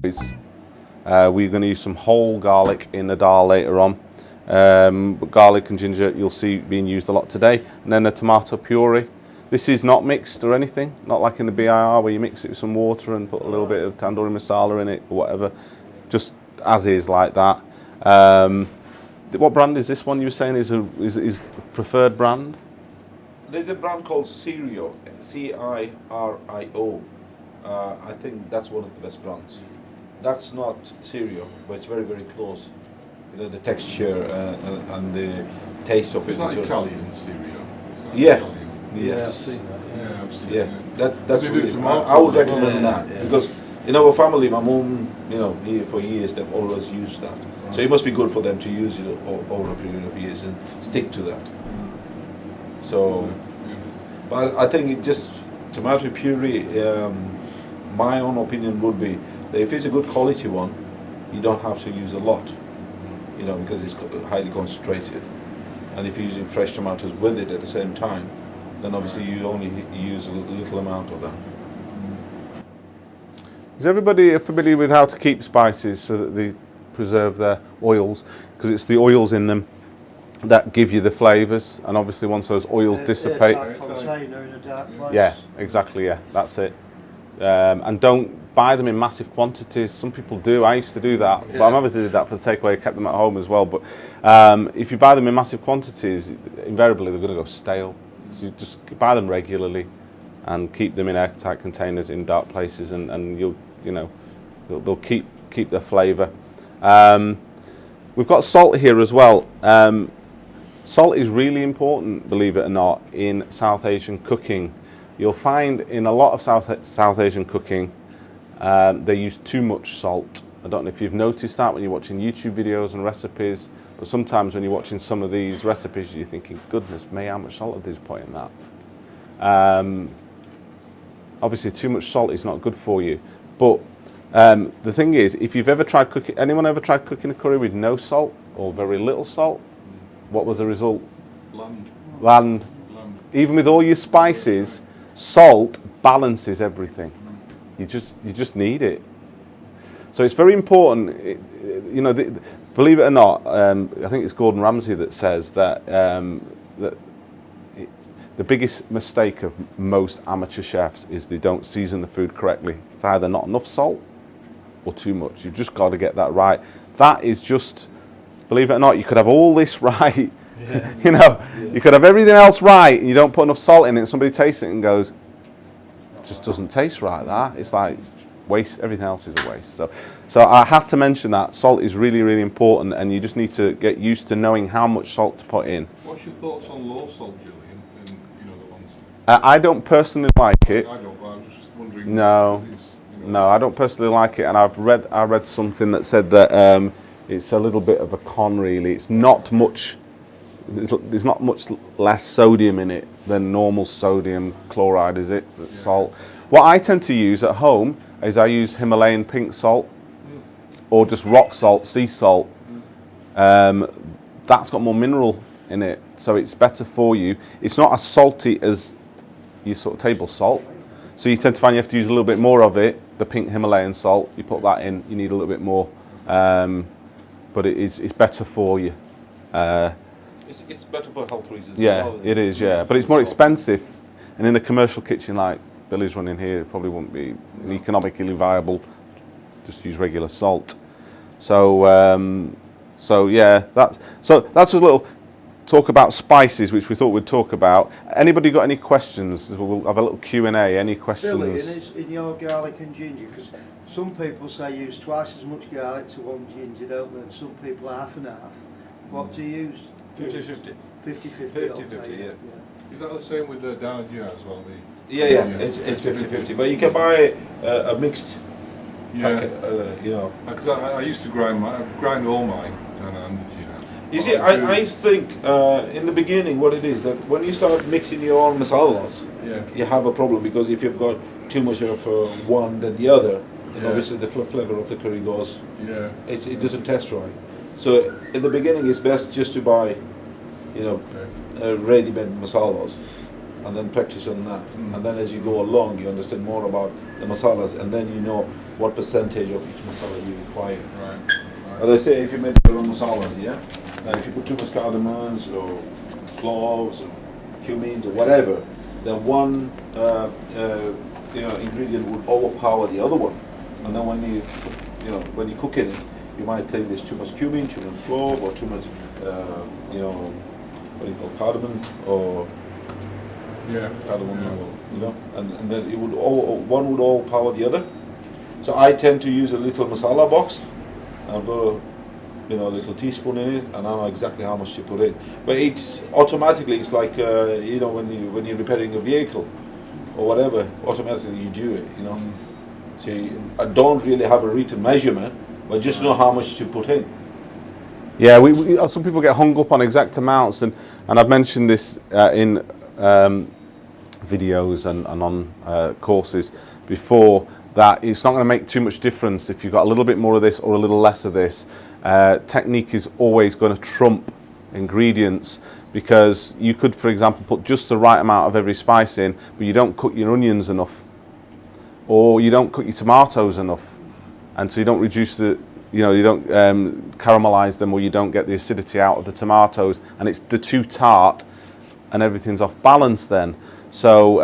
We're going to use some whole garlic in the dal later on. But garlic and ginger you'll see being used a lot today. And then a tomato puree. This is not mixed or anything, not like in the BIR where you mix it with some water and put a little bit of tandoori masala in it or whatever. Just as is like that. What brand is this one you were saying is a preferred brand? There's a brand called CIRIO, CIRIO. I think that's one of the best brands. That's not CIRIO, but it's very, very close. You know, the texture and the taste of it. Is that Italian CIRIO? Yeah. Italian? Yes. Yeah, I've seen that. Yeah, absolutely. Yeah, that's They do really. tomatoes I would as well. recommend that because in our family, my mum, you know, here for years they've always used that. So it must be good for them to use it over a period of years and stick to that. So, but I think it just tomato puree. My own opinion would be that if it's a good quality one, you don't have to use a lot. You know, because it's highly concentrated, and if you're using fresh tomatoes with it at the same time, then obviously you only use a little amount of that. Is everybody familiar with how to keep spices so that they preserve their oils? Because it's the oils in them that give you the flavours, and obviously once those oils dissipate. Container in a dark place. Yeah, exactly. Yeah, that's it. And don't buy them in massive quantities. Some people do. I used to do that. But I obviously did that for the takeaway. I kept them at home as well. But if you buy them in massive quantities, invariably they're going to go stale. So you just buy them regularly and keep them in airtight containers in dark places, and they'll keep their flavour. We've got salt here as well. Salt is really important, believe it or not, in South Asian cooking. You'll find in a lot of South Asian cooking, they use too much salt. I don't know if you've noticed that when you're watching YouTube videos and recipes, but sometimes when you're watching some of these recipes, you're thinking, goodness me, how much salt have they put in that? Obviously, too much salt is not good for you. But the thing is, if you've ever tried cooking, anyone ever tried cooking a curry with no salt or very little salt? What was the result? Bland. Even with all your spices, salt balances everything. You just need it. So it's very important. Believe it or not, I think it's Gordon Ramsay that says that the biggest mistake of most amateur chefs is they don't season the food correctly. It's either not enough salt or too much. You've just got to get that right. That is just, believe it or not, you could have all this right. Yeah. You could have everything else right, and you don't put enough salt in it, and somebody tastes it and goes, just doesn't taste right. That it's like waste. Everything else is a waste. So I have to mention that salt is really, really important, and you just need to get used to knowing how much salt to put in. What's your thoughts on low salt, Julian? The ones. I don't personally like it. I don't. But I was just wondering. No, I don't personally like it, and I read something that said that it's a little bit of a con. Really, it's not much. There's not much less sodium in it than normal sodium chloride, is it? Salt. What I tend to use at home is I use Himalayan pink salt or just rock salt, sea salt. That's got more mineral in it, so it's better for you. It's not as salty as your sort of table salt. So you tend to find you have to use a little bit more of it, the pink Himalayan salt. You put that in, you need a little bit more. But it's better for you. It's better for health reasons. Yeah, it is, yeah. But it's more expensive. And in a commercial kitchen like Billy's running here, it probably wouldn't be economically viable. Just use regular salt. So yeah, that's a little talk about spices, which we thought we'd talk about. Anybody got any questions? We'll have a little Q&A. Any questions? Billy, in your garlic and ginger, because some people say use twice as much garlic to one ginger, don't they? And some people half and half. What do you use? 50-50. 50-50, yeah. Is that the same with the Danagia as well? Yeah, it's 50-50. But you can buy a mixed packet, Because I used to grind all mine. You see, I think in the beginning what it is that when you start mixing your own masalas, you have a problem, because if you've got too much of one than the other, and obviously the flavour of the curry goes, it doesn't taste right. So in the beginning it's best just to buy, ready-made masalas, and then practice on that. And then as you go along, you understand more about the masalas, and then you know what percentage of each masala you require. Right. As I say, if you make your own masalas, yeah, if you put too much cardamoms or cloves or cumins or whatever, then one ingredient would overpower the other one, and then when you cook it, you might think there's too much cumin, too much clove, or too much what do you call cardamom or cardamom, and then it would one would overpower the other. So I tend to use a little masala box. I've got a little teaspoon in it, and I know exactly how much to put in. But it's automatically, it's like when you're repairing a vehicle or whatever, automatically you do it. So I don't really have a written measurement, but just know how much to put in. Yeah, we some people get hung up on exact amounts, and I've mentioned this in videos and on courses before, that it's not going to make too much difference if you've got a little bit more of this or a little less of this. Technique is always going to trump ingredients, because you could, for example, put just the right amount of every spice in, but you don't cook your onions enough, or you don't cook your tomatoes enough, and so you don't reduce the, you don't caramelize them, or you don't get the acidity out of the tomatoes, and it's the too tart, and everything's off balance then. So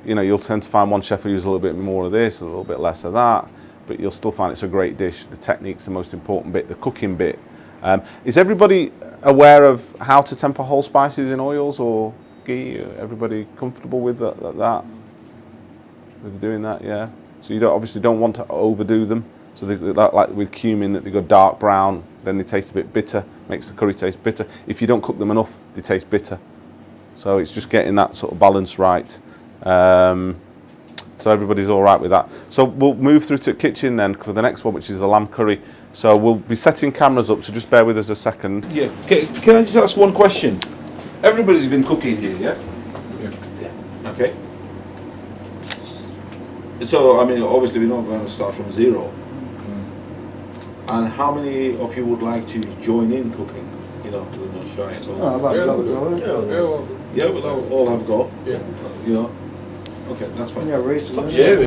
you'll tend to find one chef will use a little bit more of this, a little bit less of that, but you'll still find it's a great dish. The technique's the most important bit, the cooking bit. Is everybody aware of how to temper whole spices in oils or ghee? Everybody comfortable with that? With doing that, yeah. So you obviously don't want to overdo them. So like with cumin, that they go dark brown, then they taste a bit bitter, makes the curry taste bitter. If you don't cook them enough, they taste bitter. So it's just getting that sort of balance right. So everybody's all right with that. So we'll move through to kitchen then for the next one, which is the lamb curry. So we'll be setting cameras up, so just bear with us a second. Yeah. Can I just ask one question? Everybody's been cooking here, yeah? Yeah. Okay. So, obviously we're not going to start from zero. And how many of you would like to join in cooking? We're not shy at all. I'd like to have a go. Yeah, we'll all have a go. Yeah. Okay, that's fine. Yeah, Rachel. Up to you.